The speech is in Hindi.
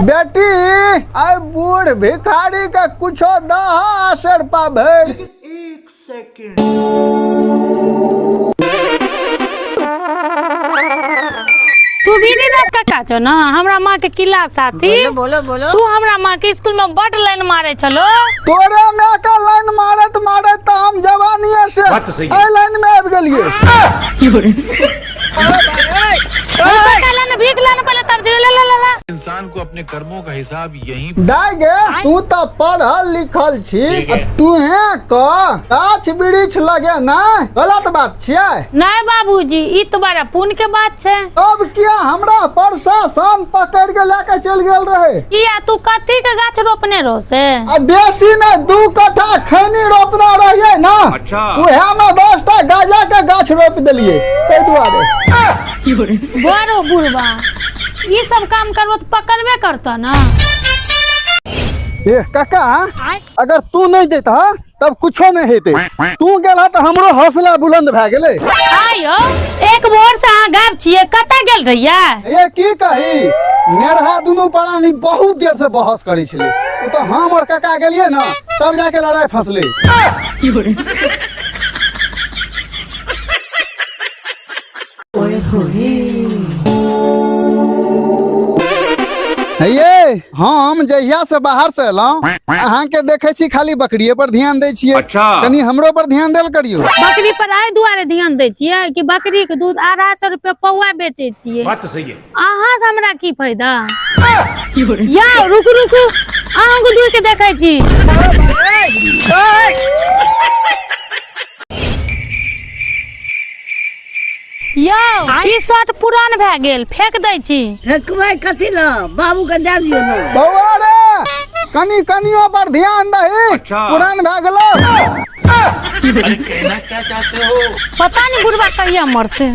बेटी आई बूढ़ भिखारी का कुछो दहा असर पा भर। एक सेकंड तू भी नहीं रास्ता काचो ना हमरा माँ के किला साथी। बोलो बोलो तू हमरा माँ के स्कूल में बड़ लाइन मारे चलो। तोरे में का लाइन मारत मारत हम जवानी से आई लाइन में आब गेलिए। भीख लाना पहले तब ला। इंसान को अपने कर्मों का हिसाब यही दागे तू तो पढ़ल लिखल छी तू है गाछ वृक्ष लगे ना गलत बात छियै। नहीं बाबूजी ई तो बड़ा पुण्य के बात छे। अब क्या हमरा प्रशासन पकड़ के लेके चल गेल रहे। किया तू कथी के गाछ रोपने रहो से? बेसी ने 2 कट्ठा खैनी रोपना रहिए ना। अच्छा उहे में 10टा गाजा के गाछ रोप देलिए तै दुआरे। बड़ो बुढ़वा ये सब काम करबो तो पकड़बे करता ना। ए काका अगर तू नहीं देता तब कुछो नहीं हेते। तू गेला तो हमरो हौसला बुलंद भए गेले। आयो एक भोर से अहाँ गाब छिए कतऽ गेल रहिया? ये की कही नेरहा दुनू प्राणी बहुत देर से बहस करै छले। तो हम और काका गेलिए ना तब जाके लड़ाई फसले। ये हम जहिया से बाहर से एलौं अहाँ के देखे छी खाली बकरिये पर ध्यान दे छियै। अच्छा कनी हमरो पर ध्यान देल करियो। बकरी पर आइ दुआरे ध्यान दे छियै कि बकरी के दूध 250 रुपया पौआ बेचे छियै। बात तो सही है। अहाँ से हमरा की फायदा? या रुकू रुकू अहाँ को दूर के देखै छी। यो ई शर्ट पुरान भए गेल फेंक दै छी। फेंकबै कथी ल बाबू के दे दियो ना। बौआ रे कनी कनियो पर ध्यान दही। अच्छा पुरान भए गेलो। अरे कहना क्या चाहते हो? पता नहीं बुढ़वा कहिया मरते।